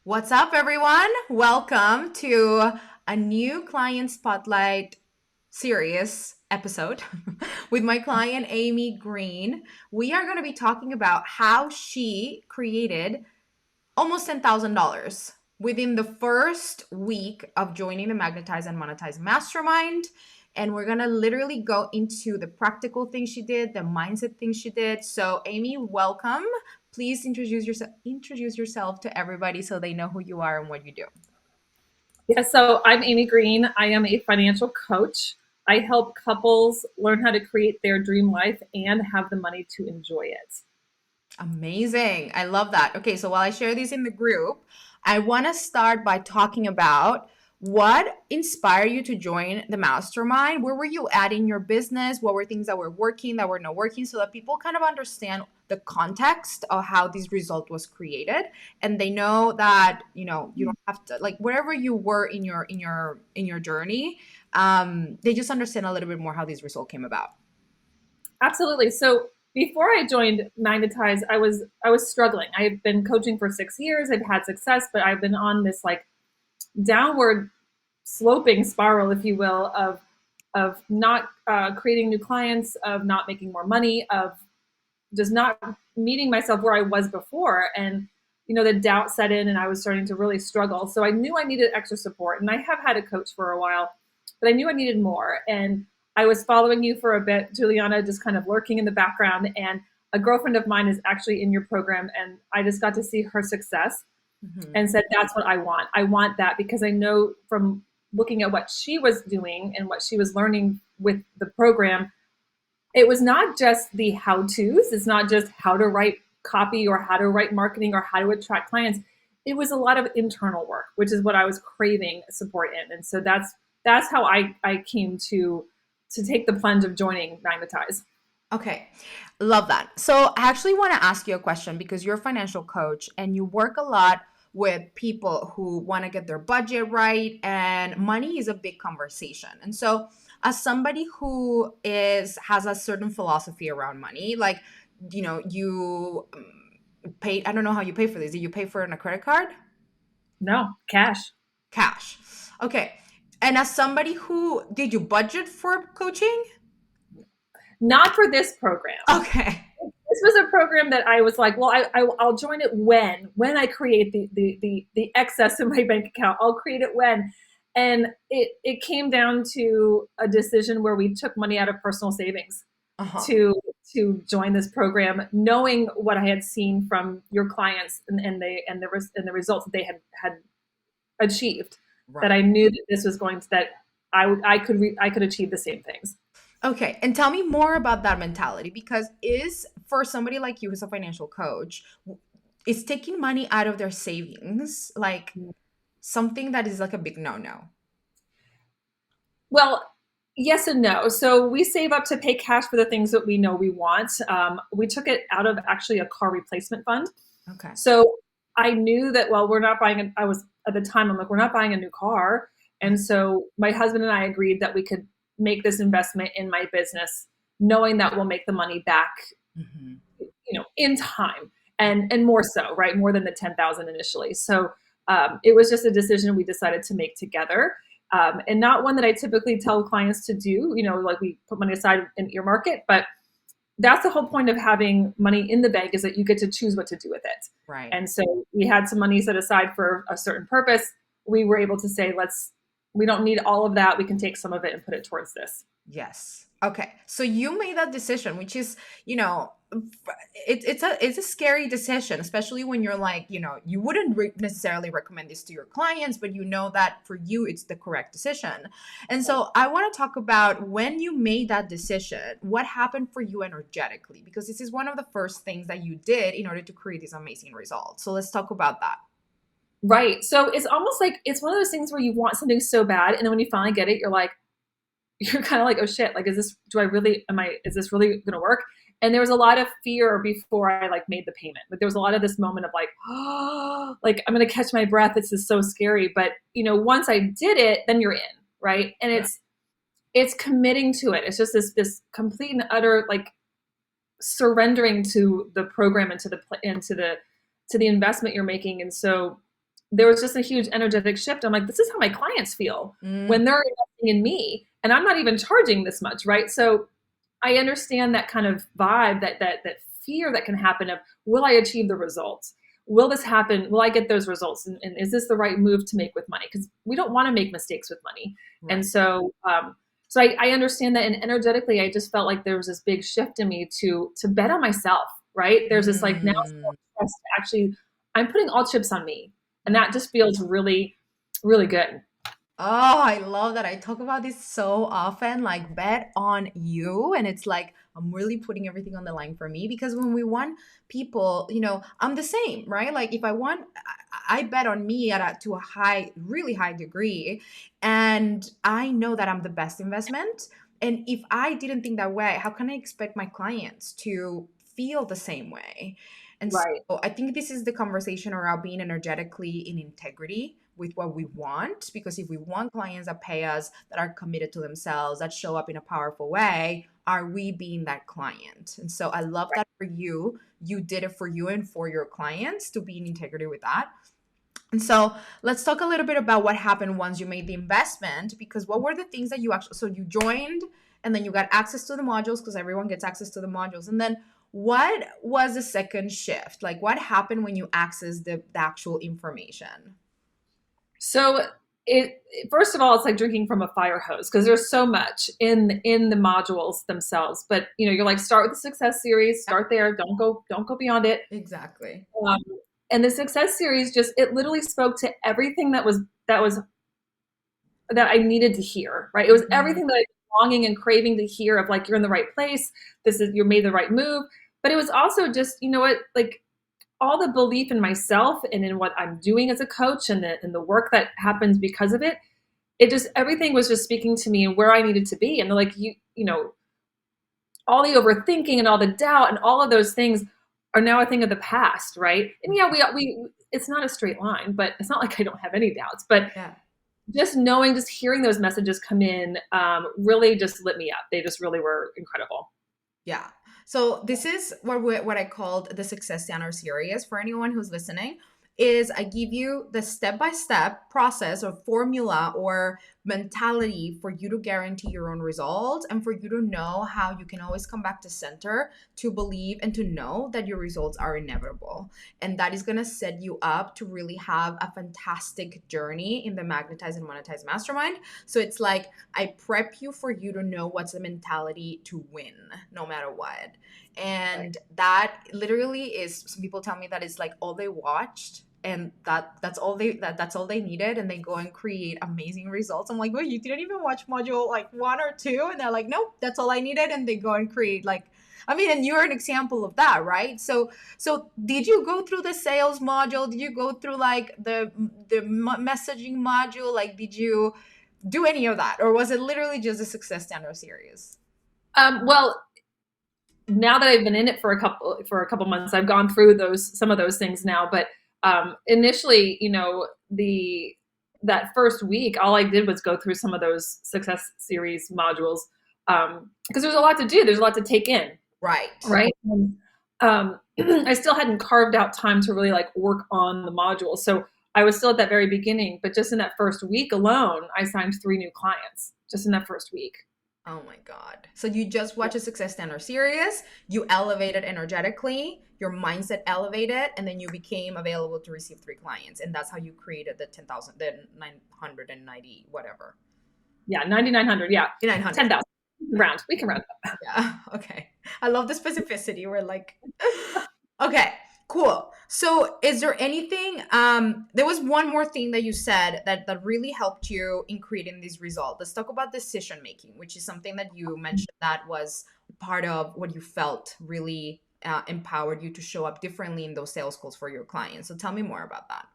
What's up, everyone? Welcome to a new client spotlight series episode with my client, Amy Green. We are going to be talking about how she created almost $10,000 within the first week of joining the Magnetize and Monetize Mastermind. And we're going to literally go into the practical things she did, the mindset things she did. So, Amy, welcome. Please introduce yourself to everybody so they know who you are and what you do. Yeah, so I'm Amy Green. I am a financial coach. I help couples learn how to create their dream life and have the money to enjoy it. Amazing. I love that. Okay, so while I share these in the group, I want to start by talking about what inspired you to join the mastermind. Where were you at in your business? What were things that were working, that were not working, so that people kind of understand the context of how this result was created, and they know that you don't have to, like, wherever you were in your journey, they just understand a little bit more how this result came about. Absolutely. So before I joined Magnetize, I was struggling. I've been coaching for 6 years. I've had success, but I've been on this like downward sloping spiral, if you will, of not creating new clients, of not making more money, of just not meeting myself where I was before. And, the doubt set in and I was starting to really struggle. So I knew I needed extra support. And I have had a coach for a while, but I knew I needed more. And I was following you for a bit, Juliana, just kind of lurking in the background. And a girlfriend of mine is actually in your program. And I just got to see her success Mhm. and said, that's what I want. I want that because I know from looking at what she was doing and what she was learning with the program, it was not just the how to's. It's not just how to write copy or how to write marketing or how to attract clients. It was a lot of internal work, which is what I was craving support in. And so that's how I came to take the plunge of joining Magnetize. Okay, love that. So I actually want to ask you a question because you're a financial coach and you work a lot with people who want to get their budget right, and money is a big conversation. And so as somebody who is has a certain philosophy around money, like, you pay, I don't know how you pay for this. Do you pay for it on a credit card? No, cash. Cash. Okay. And as somebody who, did you budget for coaching? Not for this program. Okay. This was a program that I was like, well, I'll join it when I create the excess in my bank account. I'll create it when. And it came down to a decision where we took money out of personal savings Uh-huh. to to join this program, knowing what I had seen from your clients and the results that they had achieved. That Right. I knew that this was going to that I could achieve the same things. Okay, and tell me more about that mentality, because is for somebody like you who's a financial coach, is taking money out of their savings like something that is like a big no-no? Well, yes and no. So we save up to pay cash for the things that we know we want. We took it out of actually a car replacement fund. Okay. So I knew that, well, we're not buying, I was at the time, I'm like, we're not buying a new car. Uh, And so my husband and I agreed that we could make this investment in my business, knowing that we'll make the money back, mhm. in time and more so, right? More than the 10,000 initially. So it was just a decision we decided to make together. And not one that I typically tell clients to do, like we put money aside and earmark it, but that's the whole point of having money in the bank is that you get to choose what to do with it. Right. And so we had some money set aside for a certain purpose. We were able to say, we don't need all of that. We can take some of it and put it towards this. Yes. Okay. So you made that decision, which is, it's a scary decision, especially when you're like, you wouldn't necessarily recommend this to your clients, but you know that for you, it's the correct decision. And so I want to talk about when you made that decision, what happened for you energetically, because this is one of the first things that you did in order to create these amazing results. So let's talk about that. Right. So it's almost like it's one of those things where you want something so bad. And then when you finally get it, you're kind of like, oh shit, like, is this really going to work? And there was a lot of fear before I like made the payment. Like there was a lot of this moment of like, oh, like I'm going to catch my breath. This is so scary. But once I did it, then you're in, right? And Yeah. it's committing to it. It's just this complete and utter like surrendering to the program and to the investment you're making. And so there was just a huge energetic shift. I'm like, this is how my clients feel Mm, when they're investing in me, and I'm not even charging this much, right? So I understand that kind of vibe, that fear that can happen of, will I achieve the results? Will this happen? Will I get those results? And is this the right move to make with money? Because we don't want to make mistakes with money. And right. so I understand that. And energetically, I just felt like there was this big shift in me to bet on myself, right? There's this like now Mm. actually, I'm putting all chips on me. And that just feels really, really good. Oh, I love that. I talk about this so often, like bet on you. And it's like, I'm really putting everything on the line for me because when we want people, I'm the same, right? Like if I want, I bet on me to a high, really high degree. And I know that I'm the best investment. And if I didn't think that way, how can I expect my clients to feel the same way? And so Right. I think this is the conversation around being energetically in integrity with what we want. Because if we want clients that pay us, that are committed to themselves, that show up in a powerful way, are we being that client? And so I love that for you. You did it for you and for your clients to be in integrity with that. And so let's talk a little bit about what happened once you made the investment, because what were the things that you actually, so you joined and then you got access to the modules because everyone gets access to the modules. And then what was the second shift? Like what happened when you accessed the actual information? So it first of all, it's like drinking from a fire hose because there's so much in the modules themselves. But you're like, start with the success series, start there, don't go beyond it. Exactly. Um, and the success series just it literally spoke to everything that I needed to hear. Right, it was Mhm. everything that I was longing and craving to hear of, like, you're in the right place. You made the right move. But it was also just, what, like, all the belief in myself and in what I'm doing as a coach and the work that happens because of it. It just everything was just speaking to me and where I needed to be. And they're like, all the overthinking and all the doubt and all of those things are now a thing of the past, right? And yeah, we it's not a straight line, but it's not like I don't have any doubts. But Yeah. just hearing those messages come in really just lit me up. They just really were incredible. Yeah. So this is what I called the Success Standard series. For anyone who's listening, is I give you the step-by-step process or formula or mentality for you to guarantee your own results and for you to know how you can always come back to center, to believe and to know that your results are inevitable. And that is going to set you up to really have a fantastic journey in the Magnetize and Monetize Mastermind. So it's like I prep you for you to know what's the mentality to win no matter what. Right. And that literally is, some people tell me that it's like all they watched and that's all they needed, and they go and create amazing results. I'm like, well, you didn't even watch module like 1 or 2, and they're like, nope, that's all I needed, and they go and create like, I mean, and you're an example of that, right? So did you go through the sales module? Did you go through like the messaging module? Like, did you do any of that, or was it literally just a Success Standard series? Well, now that I've been in it for a couple months, I've gone through some of those things now. But initially, the that first week, all I did was go through some of those success series modules because there's a lot to do. There's a lot to take in, Right. right? And, I still hadn't carved out time to really like work on the modules, so I was still at that very beginning. But just in that first week alone, I signed 3 new clients just in that first week. Oh my God. So you just watch a Success Standard series, you elevated energetically, your mindset elevated, and then you became available to receive 3 clients. And that's how you created the 10,000, the 990, whatever. Yeah, 9,900. Yeah, 900. 10,000. Round. We can round. Yeah. Okay. I love the specificity. We're like, okay, cool. So is there anything, there was one more thing that you said that really helped you in creating this result. Let's talk about decision making, which is something that you mentioned that was part of what you felt really empowered you to show up differently in those sales calls for your clients. So tell me more about that.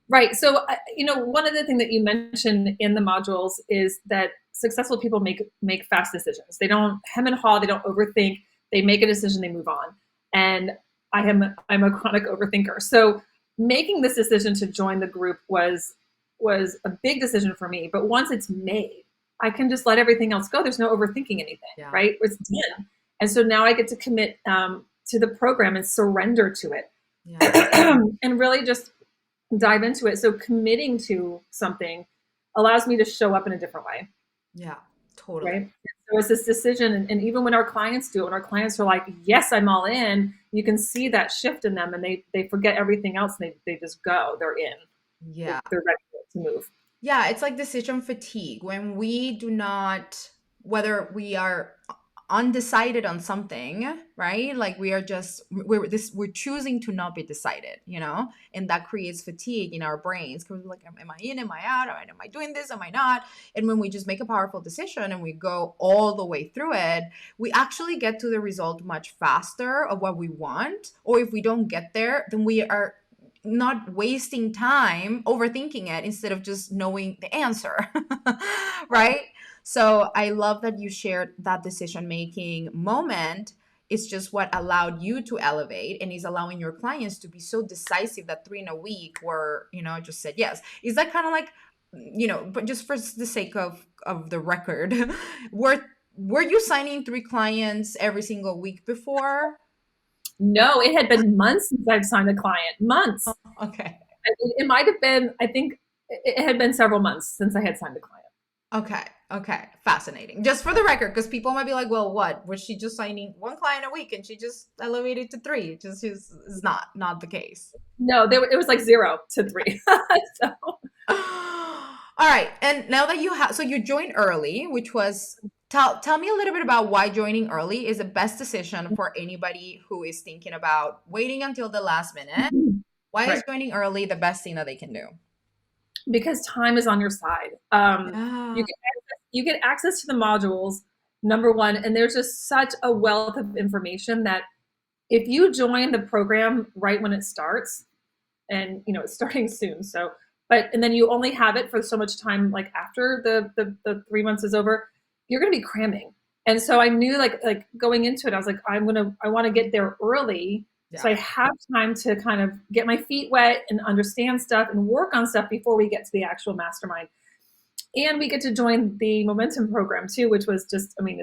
Right. So, one of the things that you mentioned in the modules is that successful people make fast decisions. They don't hem and haw. They don't overthink. They make a decision. They move on. And I'm a chronic overthinker. So, making this decision to join the group was a big decision for me. But once it's made, I can just let everything else go. There's no overthinking anything. Yeah. Right? It's done. And so now I get to commit to the program and surrender to it, Yeah. and really just dive into it. So committing to something allows me to show up in a different way, Yeah, totally. right? So it's this decision, and even when our clients do it, when our clients are like, "Yes, I'm all in," you can see that shift in them, and they forget everything else, and they just go. They're in. Yeah. They're ready to move. Yeah, it's like decision fatigue when we do not, whether we are undecided on something, right? Like we are just we're choosing to not be decided, and that creates fatigue in our brains because we're like, am I in? Am I out? Am I doing this? Am I not? And when we just make a powerful decision and we go all the way through it, we actually get to the result much faster of what we want. Or if we don't get there, then we are not wasting time overthinking it instead of just knowing the answer. Right? So I love that you shared that decision making moment. It's just what allowed you to elevate and is allowing your clients to be so decisive that three in a week were, just said yes. Is that kind of like, but just for the sake of the record, were you signing three clients every single week before? No, it had been months since I've signed a client. Months. Okay. It might have been. I think it had been several months since I had signed a client. Okay. Okay. Fascinating. Just for the record, because people might be like, well, what? Was she just signing one client a week and she just elevated to three? It just is not the case. No, it was like 0 to 3. So All right. And now that you have, so you joined early, which was, tell me a little bit about why joining early is the best decision for anybody who is thinking about waiting until the last minute. Why is right, joining early the best thing that they can do? because time is on your side. You Yeah. get you get access to the modules, number one, and there's just such a wealth of information that if you join the program right when it starts, and it's starting soon, so and then you only have it for so much time, like after the 3 months is over, you're going to be cramming. And so I knew, like going into it, I was like, I want to get there early so Yeah. I have time to kind of get my feet wet and understand stuff and work on stuff before we get to the actual mastermind. And we get to join the momentum program too, which was just, I mean,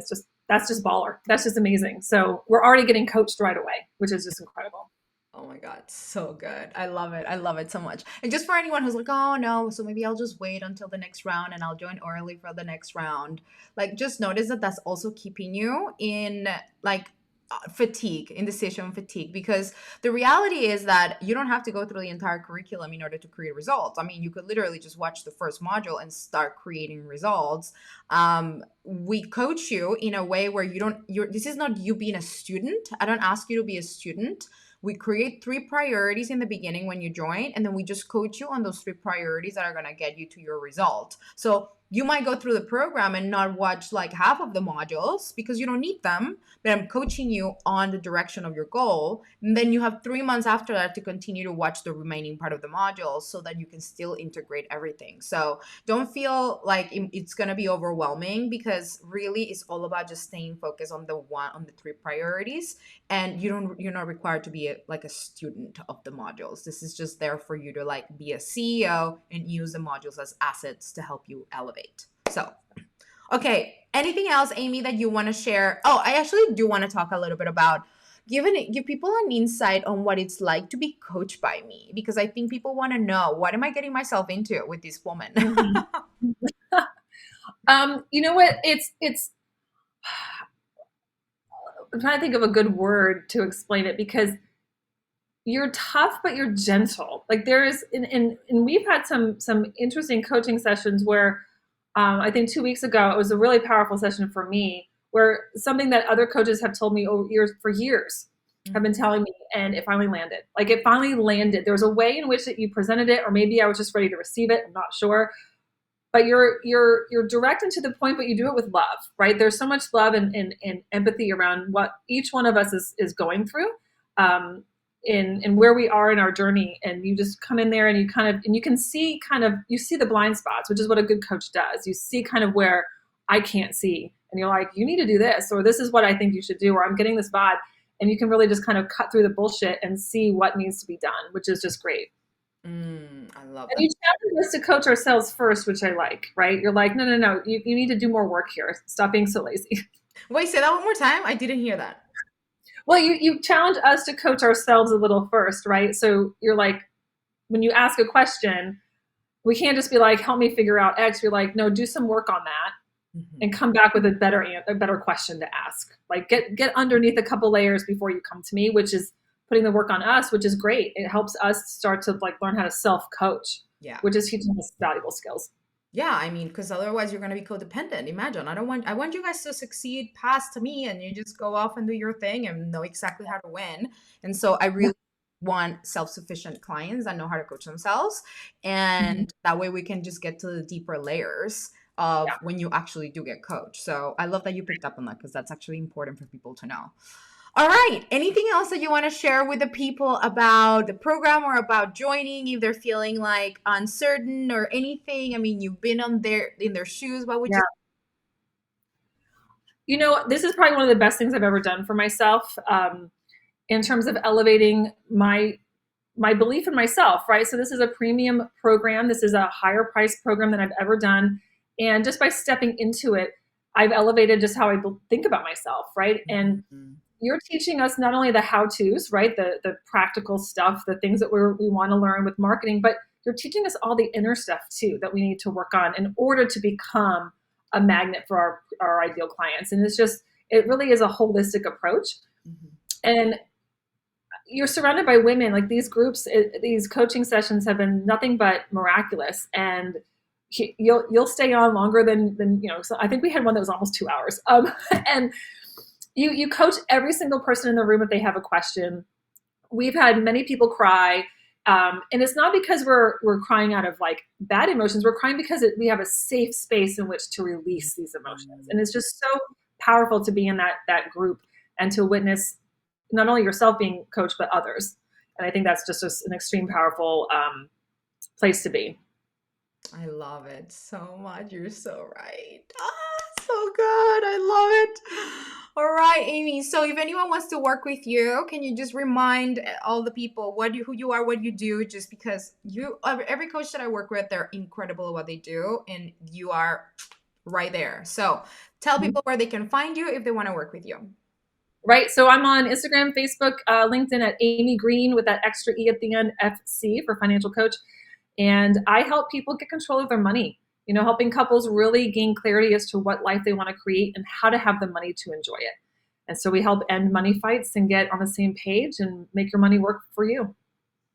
that's just baller. That's just amazing. So we're already getting coached right away, which is just incredible. Oh my God, so good. I love it. I love it so much. And just for anyone who's like, oh no, so maybe I'll just wait until the next round and I'll join early for the next round. Like, just notice that that's also keeping you in like fatigue, in decision fatigue, because the reality is that you don't have to go through the entire curriculum in order to create results. I mean, you could literally just watch the first module and start creating results. We coach you in a way where this is not you being a student. I don't ask you to be a student. We create three priorities in the beginning when you join, and then we just coach you on those three priorities that are going to get you to your result. So you might go through the program and not watch like half of the modules because you don't need them, but I'm coaching you on the direction of your goal. And then you have 3 months after that to continue to watch the remaining part of the modules so that you can still integrate everything. So don't feel like it's going to be overwhelming, because really it's all about just staying focused on the three priorities, and you're not required to be like a student of the modules. This is just there for you to like be a CEO and use the modules as assets to help you elevate. So okay, anything else, Amy, that you want to share? Oh, I actually do want to talk a little bit about give people an insight on what it's like to be coached by me, because I think people want to know, what am I getting myself into with this woman? Mm-hmm. You know what? It's. I'm trying to think of a good word to explain it, because you're tough, but you're gentle. Like there is, and we've had some interesting coaching sessions where, I think 2 weeks ago it was a really powerful session for me, where something that other coaches have told me over years have been telling me, and it finally landed. Like it finally landed. There was a way in which that you presented it, or maybe I was just ready to receive it. I'm not sure, but you're direct and to the point, but you do it with love, right? There's so much love and empathy around what each one of us is going through, in where we are in our journey. And you just come in there and you can see you see the blind spots, which is what a good coach does. You see kind of where I can't see, and you're like, you need to do this, or this is what I think you should do, or I'm getting this vibe. And you can really just kind of cut through the bullshit and see what needs to be done, which is just great. I love And that. you challenge us to coach ourselves first, which I like, right? You're like, no. You need to do more work here. Stop being so lazy. Wait, say that one more time. I didn't hear that. Well, you challenge us to coach ourselves a little first, right? So you're like, when you ask a question, we can't just be like, help me figure out X. You're like, no, do some work on that Mhm. and come back with a better question to ask. Like get underneath a couple layers before you come to me, which is putting the work on us, which is great. It helps us start to like learn how to self coach, Yeah. which is teaching us valuable skills. Yeah, I mean, because otherwise you're going to be codependent. Imagine, I want you guys to succeed past me and you just go off and do your thing and know exactly how to win. And so I Yeah. really want self-sufficient clients that know how to coach themselves. Mhm. And that way we can just get to the deeper layers of Yeah. when you actually do get coached. So I love that you picked up on that because that's actually important for people to know. All right. Anything else that you want to share with the people about the program or about joining if they're feeling like uncertain or anything? I mean, you've been on their in their shoes. What would Yeah. you You know, this is probably one of the best things I've ever done for myself, in terms of elevating my belief in myself, right? So this is a premium program. This is a higher price program than I've ever done. And just by stepping into it, I've elevated just how I think about myself, right? And Mhm. you're teaching us not only the how-tos, right? The practical stuff, the things that we want to learn with marketing, but you're teaching us all the inner stuff too that we need to work on in order to become a magnet for our ideal clients. And it really is a holistic approach. Mhm. And you're surrounded by women. Like these groups, these coaching sessions have been nothing but miraculous. And you'll stay on longer than you know. So I think we had one that was almost 2 hours. And you coach every single person in the room if they have a question. We've had many people cry. And it's not because we're crying out of like bad emotions. We're crying because we have a safe space in which to release these emotions, and Mhm. it's just so powerful to be in that group and to witness not only yourself being coached but others. And I think that's just an extreme powerful place to be. I love it so much. You're so right. So good. I love it. All right, Amy. So if anyone wants to work with you, can you just remind all the people who you are, what you do? Just because every coach that I work with, they're incredible at what they do, and you are right there. So tell people where they can find you if they want to work with you. Right. So I'm on Instagram, Facebook, LinkedIn at Amy Green with that extra E at the end, FC for financial coach. And I help people get control of their money, you know, helping couples really gain clarity as to what life they want to create and how to have the money to enjoy it. And so we help end money fights and get on the same page and make your money work for you.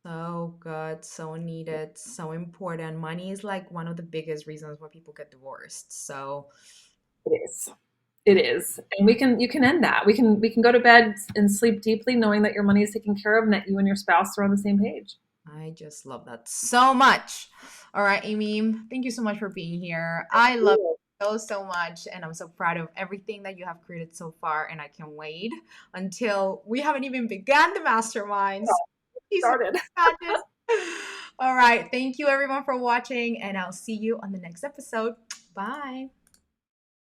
So good, so needed, so important. Money is like one of the biggest reasons why people get divorced. So It is. It is. And you can end that. We can go to bed and sleep deeply knowing that your money is taken care of and that you and your spouse are on the same page. I just love that so much. All right, Amy, thank you so much for being here. I love you so, so much, and I'm so proud of everything that you have created so far, and I can't wait until we haven't even begun the masterminds. He's so Started. Candace. All right, thank you everyone for watching, and I'll see you on the next episode. Bye.